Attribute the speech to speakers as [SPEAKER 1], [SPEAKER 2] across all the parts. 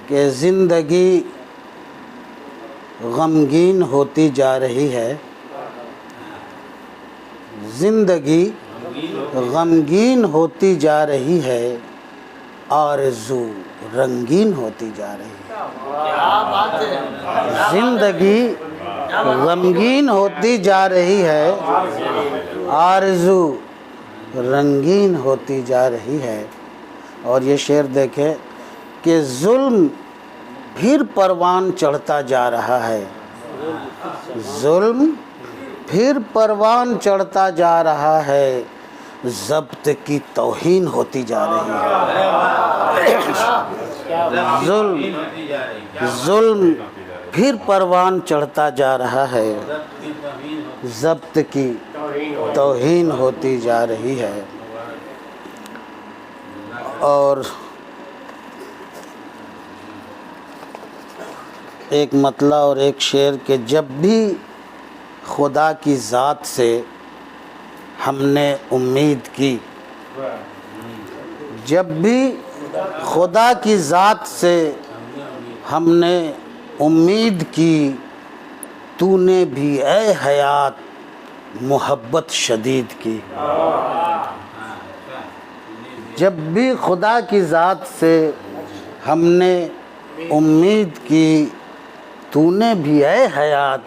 [SPEAKER 1] کہ زندگی غمگین ہوتی جا رہی ہے، زندگی غمگین ہوتی جا رہی ہے، آرزو رنگین ہوتی جا رہی ہے۔ زندگی غمگین ہوتی جا رہی ہے، آرزو رنگین ہوتی جا رہی ہے۔ اور یہ شعر دیکھیں کہ ظلم پھر پروان چڑھتا جا رہا ہے، ظلم پھر پروان چڑھتا جا رہا ہے، ضبط کی توہین ہوتی جا رہی ہے۔ ظلم پھر پروان چڑھتا جا رہا ہے، ضبط کی توہین ہوتی جا رہی ہے۔ اور ایک مطلع اور ایک شعر کہ جب بھی خدا کی ذات سے ہم نے امید کی، جب بھی خدا کی ذات سے ہم نے امید کی، تو نے بھی اے حیات محبت شدید کی۔ جب بھی خدا کی ذات سے ہم نے امید کی، تو نے بھی اے حیات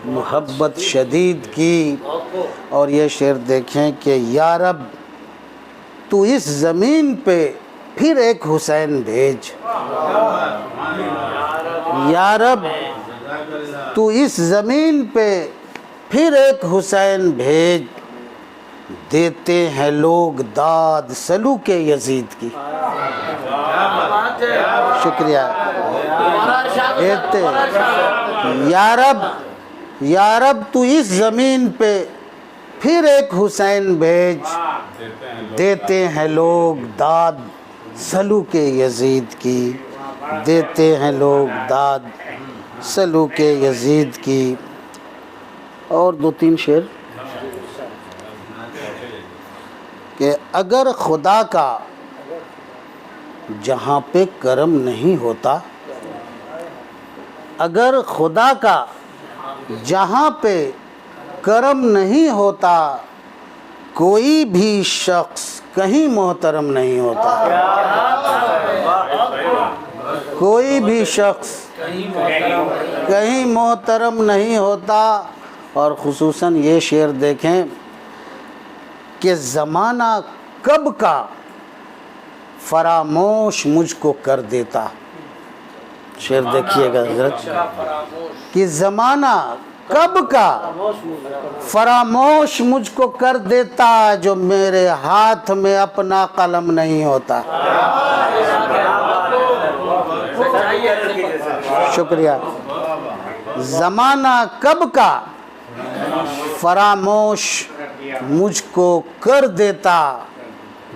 [SPEAKER 1] محبت شدید کی۔ اور یہ شعر دیکھیں کہ یا رب تو اس زمین پہ پھر ایک حسین بھیج، یا رب تو اس زمین پہ پھر ایک حسین بھیج، دیتے ہیں لوگ داد سلوک یزید کی۔ شکریہ۔ دیتے یا رب تو اس زمین پہ پھر ایک حسین بھیج، دیتے ہیں لوگ داد سلوک یزید کی، دیتے ہیں لوگ داد سلوک یزید کی۔ اور دو تین شعر کہ اگر خدا کا جہاں پہ کرم نہیں ہوتا، اگر خدا کا جہاں پہ کرم نہیں ہوتا، کوئی بھی شخص کہیں محترم نہیں ہوتا، کوئی بھی شخص کہیں محترم نہیں ہوتا۔ اور خصوصاً یہ شعر دیکھیں کہ زمانہ کب کا فراموش مجھ کو کر دیتا، شعر دیکھیے گا حضرت، کہ زمانہ کب کا فراموش مجھ کو کر دیتا، جو میرے ہاتھ میں اپنا قلم نہیں ہوتا۔ شکریہ۔ زمانہ کب کا فراموش مجھ کو کر دیتا،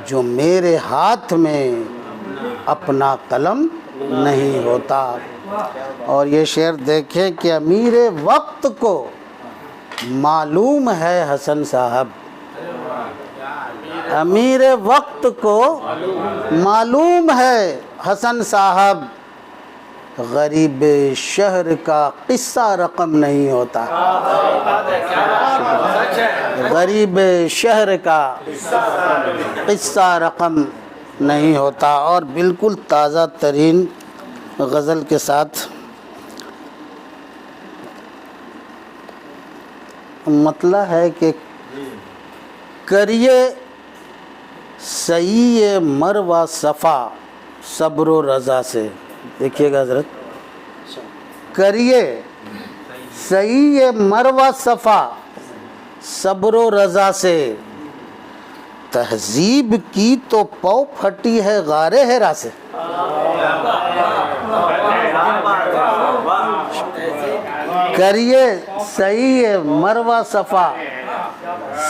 [SPEAKER 1] جو میرے ہاتھ میں اپنا قلم نہیں ہوتا۔ اور یہ شعر دیکھیں کہ امیر وقت کو معلوم ہے حسن صاحب، امیر وقت کو معلوم ہے حسن صاحب، غریب شہر کا قصہ رقم نہیں ہوتا، غریب شہر کا قصہ رقم نہیں ہوتا۔ اور بالکل تازہ ترین غزل کے ساتھ مطلع ہے کہ کریے سعی مروہ صفا صبر و رضا سے۔ دیکھیے گا حضرت، کریے سعی مروہ صفا صبر و رضا سے، تہذیب کی تو پاؤ پھٹی ہے غار ہرا سے۔ کریے سعی مروہ صفا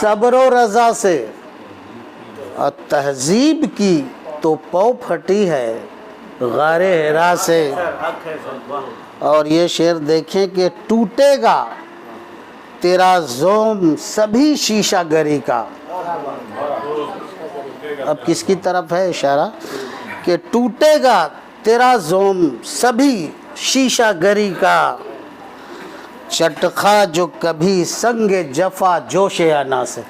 [SPEAKER 1] صبر و رضا سے، اور تہذیب کی تو پاؤ پھٹی ہے غار ہرا سے۔ اور یہ شعر دیکھیں کہ ٹوٹے گا تیرا زوم سبھی شیشہ گری کا۔ اب کس کی طرف ہے اشارہ کہ ٹوٹے گا تیرا زوم سبھی شیشہ گری کا، چٹخا جو کبھی سنگ جفا جوش انا سے،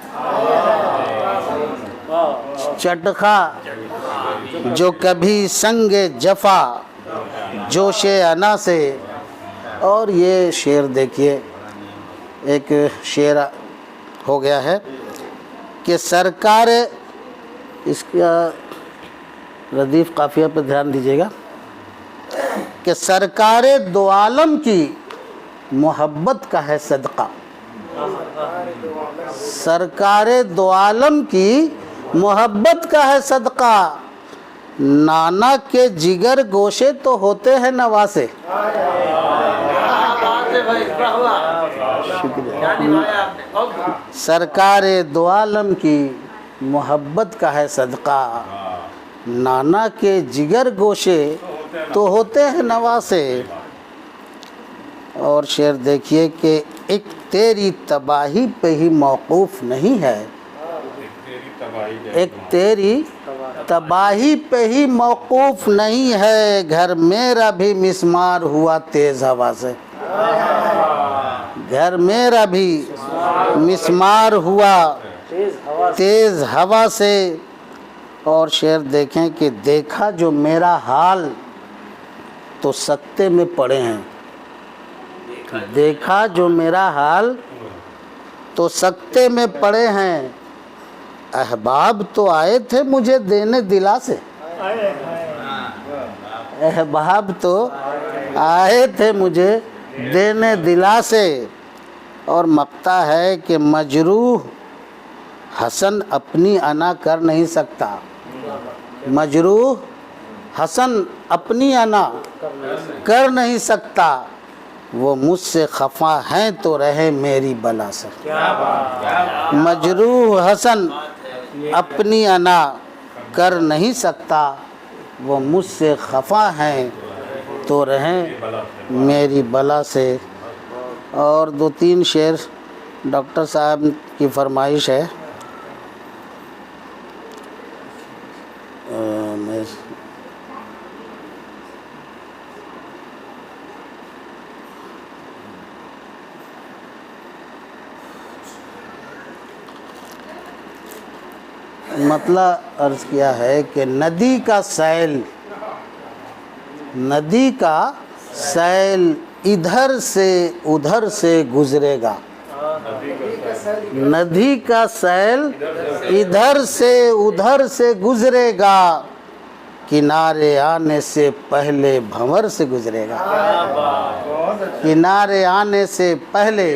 [SPEAKER 1] چٹخا جو کبھی سنگ جفا جوش انا سے۔ اور یہ شعر دیکھیے، ایک شعر ہو گیا ہے کہ سرکار، اس کا ردیف قافیہ پہ دھیان دیجیے گا، کہ سرکار دو عالم کی محبت کا ہے صدقہ، سرکار دو عالم کی محبت کا ہے صدقہ، نانا کے جگر گوشے تو ہوتے ہیں نواسے۔ سرکار دو عالم کی محبت کا ہے صدقہ، نانا کے جگر گوشے تو ہوتے ہیں نواسے۔ اور شعر دیکھیے کہ ایک تیری تباہی پہ ہی موقوف نہیں ہے، ایک تیری تباہی پہ ہی موقوف نہیں ہے، گھر میرا بھی مسمار ہوا تیز ہوا سے، گھر میرا بھی مسمار ہوا تیز ہوا سے۔ اور شعر دیکھیں کہ دیکھا جو میرا حال تو سکتے میں پڑے ہیں، دیکھا جو میرا حال تو سکتے میں پڑے ہیں، احباب تو آئے تھے مجھے دینے دلا سے، احباب تو آئے تھے مجھے دینے دلا سے۔ اور مقطع ہے کہ مجروح حسن اپنی انا کر نہیں سکتا، مجروح حسن اپنی انا کر نہیں سکتا، وہ مجھ سے خفا ہیں تو رہے میری بلا سے، مجروح حسن اپنی انا کر نہیں سکتا، وہ مجھ سے خفا ہیں تو رہیں میری بلا سے۔ اور دو تین شعر ڈاکٹر صاحب کی فرمائش ہے، مطلب عرض کیا ہے کہ ندی کا سیل، ندی کا سیل ادھر سے ادھر سے گزرے گا، ندی کا سیل ادھر سے ادھر سے گزرے گا، کنارے آنے سے پہلے بھنور سے گزرے گا، کنارے آنے سے پہلے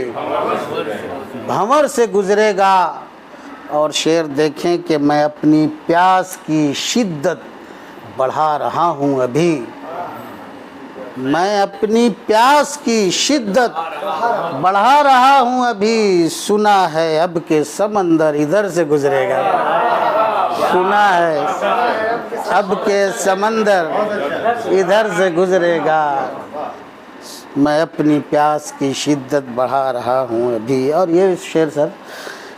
[SPEAKER 1] بھنور سے گزرے گا۔ اور شعر دیکھیں کہ میں اپنی پیاس کی شدت بڑھا رہا ہوں ابھی، میں اپنی پیاس کی شدت بڑھا رہا ہوں ابھی، سنا ہے اب کہ سمندر ادھر سے گزرے گا، سنا ہے اب کہ سمندر ادھر سے گزرے گا، میں اپنی پیاس کی شدت بڑھا رہا ہوں ابھی۔ اور یہ شعر سر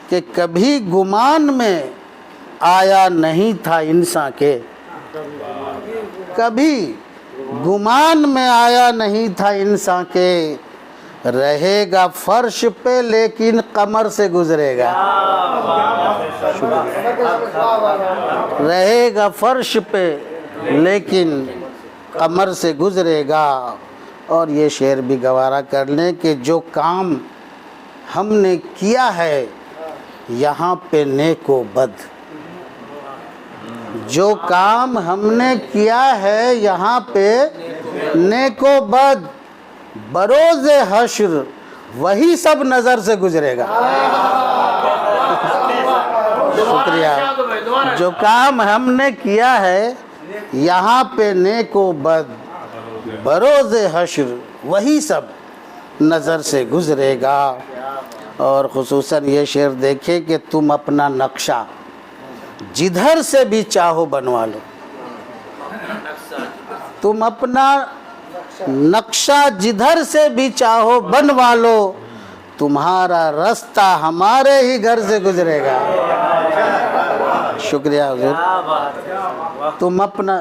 [SPEAKER 1] کہ کبھی گمان میں آیا نہیں تھا انسان کے، کبھی گمان میں آیا نہیں تھا انسان کے، رہے گا فرش پہ لیکن قمر سے گزرے گا، رہے گا فرش پہ لیکن قمر سے گزرے گا۔ اور یہ شعر بھی گوارا کر لیں کہ جو کام ہم نے کیا ہے یہاں پہ نیک و بد، جو کام ہم نے کیا ہے یہاں پہ نیک و بد، بروز حشر وہی سب نظر سے گزرے گا۔ شکریہ۔ جو کام ہم نے کیا ہے یہاں پہ نیک و بد، بروز حشر وہی سب نظر سے گزرے گا۔ اور خصوصاً یہ شعر دیکھے کہ تم اپنا نقشہ جدھر سے بھی چاہو بنوا لو، تم اپنا نقشہ جدھر سے بھی چاہو بنوا لو، تمہارا رستہ ہمارے ہی گھر سے گزرے گا۔ شکریہ حضور۔ تم اپنا